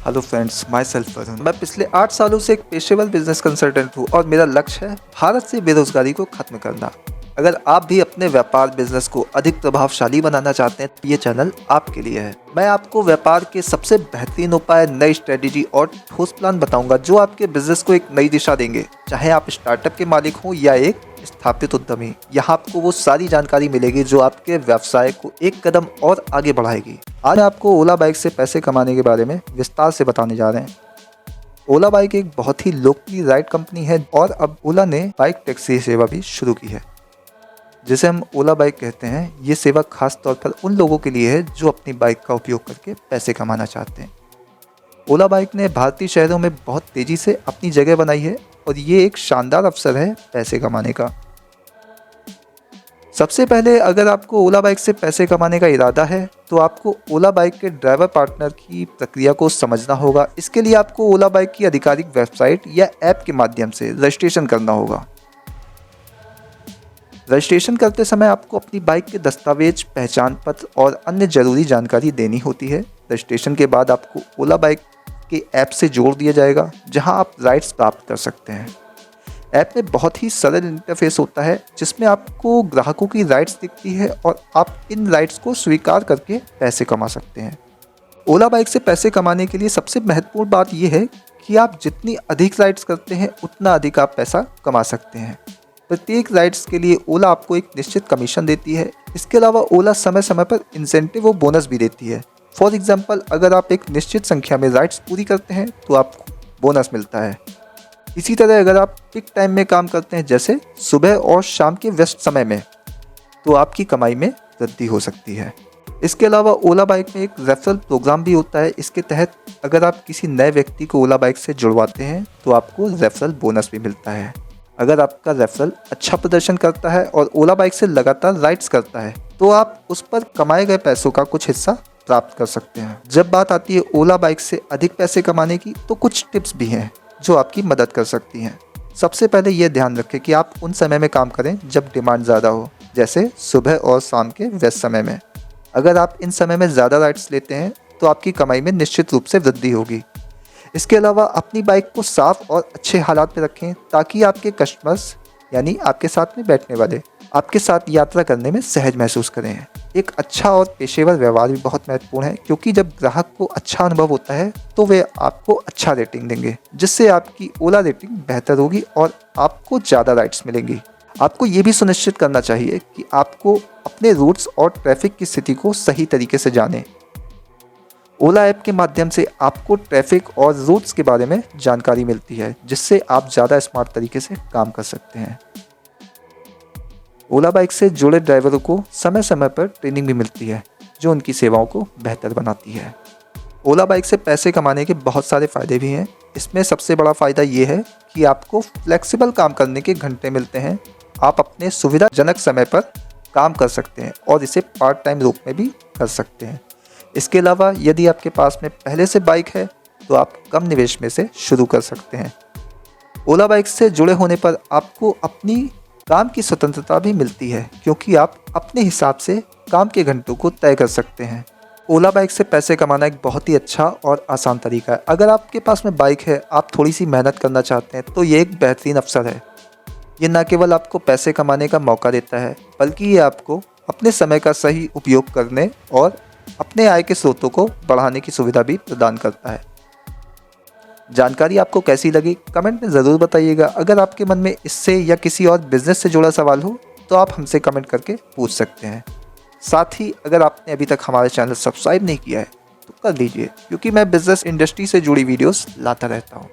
Hello friends, my self Varun. मैं पिछले 8 सालों से एक पेशेवर बिजनेस कंसल्टेंट हूँ और मेरा लक्ष्य है भारत से बेरोजगारी को खत्म करना। अगर आप भी अपने व्यापार बिजनेस को अधिक प्रभावशाली बनाना चाहते हैं तो ये चैनल आपके लिए है। मैं आपको व्यापार के सबसे बेहतरीन उपाय, नई स्ट्रेटेजी और ठोस प्लान बताऊंगा जो आपके बिजनेस को एक नई दिशा देंगे। चाहे आप स्टार्टअप के मालिक हों या एक स्थापित उद्यमी, यहाँ आपको वो सारी जानकारी मिलेगी जो आपके व्यवसाय को एक कदम और आगे बढ़ाएगी। आज आपको ओला बाइक से पैसे कमाने के बारे में विस्तार से बताने जा रहे हैं। ओला बाइक एक बहुत ही लोकप्रिय राइड कंपनी है और अब ओला ने बाइक टैक्सी सेवा भी शुरू की है, जिसे हम ओला बाइक कहते हैं। ये सेवा खास तौर पर उन लोगों के लिए है जो अपनी बाइक का उपयोग करके पैसे कमाना चाहते हैं। ओला बाइक ने भारतीय शहरों में बहुत तेजी से अपनी जगह बनाई है और ये एक शानदार अवसर है पैसे कमाने का। सबसे पहले अगर आपको ओला बाइक से पैसे कमाने का इरादा है तो आपको ओला बाइक के ड्राइवर पार्टनर की प्रक्रिया को समझना होगा। इसके लिए आपको ओला बाइक की आधिकारिक वेबसाइट या ऐप के माध्यम से रजिस्ट्रेशन करना होगा। रजिस्ट्रेशन करते समय आपको अपनी बाइक के दस्तावेज, पहचान पत्र और अन्य जरूरी जानकारी देनी होती है। रजिस्ट्रेशन के बाद आपको ओला बाइक के ऐप से जोड़ दिया जाएगा, जहां आप राइड्स प्राप्त कर सकते हैं। ऐप में बहुत ही सरल इंटरफेस होता है जिसमें आपको ग्राहकों की राइड्स दिखती है और आप इन राइड्स को स्वीकार करके पैसे कमा सकते हैं। ओला बाइक से पैसे कमाने के लिए सबसे महत्वपूर्ण बात यह है कि आप जितनी अधिक राइड्स करते हैं उतना अधिक आप पैसा कमा सकते हैं। प्रत्येक राइड्स के लिए ओला आपको एक निश्चित कमीशन देती है। इसके अलावा ओला समय समय पर इंसेंटिव और बोनस भी देती है। फॉर एग्जाम्पल, अगर आप एक निश्चित संख्या में राइड्स पूरी करते हैं तो आपको बोनस मिलता है। इसी तरह अगर आप पीक टाइम में काम करते हैं, जैसे सुबह और शाम के व्यस्त समय में, तो आपकी कमाई में वृद्धि हो सकती है। इसके अलावा ओला बाइक में एक रेफरल प्रोग्राम भी होता है। इसके तहत अगर आप किसी नए व्यक्ति को ओला बाइक से जुड़वाते हैं तो आपको रेफरल बोनस भी मिलता है। अगर आपका रेफरल अच्छा प्रदर्शन करता है और ओला बाइक से लगातार राइड्स करता है तो आप उस पर कमाए गए पैसों का कुछ हिस्सा प्राप्त कर सकते हैं। जब बात आती है ओला बाइक से अधिक पैसे कमाने की, तो कुछ टिप्स भी हैं जो आपकी मदद कर सकती हैं। सबसे पहले ये ध्यान रखें कि आप उन समय में काम करें जब डिमांड ज़्यादा हो, जैसे सुबह और शाम के व्यस्त समय में। अगर आप इन समय में ज़्यादा राइड्स लेते हैं तो आपकी कमाई में निश्चित रूप से वृद्धि होगी। इसके अलावा अपनी बाइक को साफ और अच्छे हालात में रखें ताकि आपके कस्टमर्स, यानी आपके साथ में बैठने वाले, आपके साथ यात्रा करने में सहज महसूस करें। एक अच्छा और पेशेवर व्यवहार भी बहुत महत्वपूर्ण है, क्योंकि जब ग्राहक को अच्छा अनुभव होता है तो वे आपको अच्छा रेटिंग देंगे, जिससे आपकी ओला रेटिंग बेहतर होगी और आपको ज़्यादा राइड्स मिलेंगी। आपको ये भी सुनिश्चित करना चाहिए कि आपको अपने रूट्स और ट्रैफिक की स्थिति को सही तरीके से जानें। ओला ऐप के माध्यम से आपको ट्रैफिक और रूट्स के बारे में जानकारी मिलती है, जिससे आप ज़्यादा स्मार्ट तरीके से काम कर सकते हैं। ओला बाइक से जुड़े ड्राइवरों को समय समय पर ट्रेनिंग भी मिलती है, जो उनकी सेवाओं को बेहतर बनाती है। ओला बाइक से पैसे कमाने के बहुत सारे फ़ायदे भी हैं। इसमें सबसे बड़ा फ़ायदा ये है कि आपको फ्लेक्सिबल काम करने के घंटे मिलते हैं। आप अपने सुविधाजनक समय पर काम कर सकते हैं और इसे पार्ट टाइम रूप में भी कर सकते हैं। इसके अलावा यदि आपके पास में पहले से बाइक है तो आप कम निवेश में से शुरू कर सकते हैं। ओला बाइक से जुड़े होने पर आपको अपनी काम की स्वतंत्रता भी मिलती है, क्योंकि आप अपने हिसाब से काम के घंटों को तय कर सकते हैं। ओला बाइक से पैसे कमाना एक बहुत ही अच्छा और आसान तरीका है। अगर आपके पास में बाइक है, आप थोड़ी सी मेहनत करना चाहते हैं, तो ये एक बेहतरीन अवसर है। ये न केवल आपको पैसे कमाने का मौका देता है, बल्कि ये आपको अपने समय का सही उपयोग करने और अपने आय के स्रोतों को बढ़ाने की सुविधा भी प्रदान करता है। जानकारी आपको कैसी लगी कमेंट में ज़रूर बताइएगा। अगर आपके मन में इससे या किसी और बिजनेस से जुड़ा सवाल हो तो आप हमसे कमेंट करके पूछ सकते हैं। साथ ही अगर आपने अभी तक हमारे चैनल सब्सक्राइब नहीं किया है तो कर लीजिए, क्योंकि मैं बिजनेस इंडस्ट्री से जुड़ी वीडियोस लाता रहता हूँ।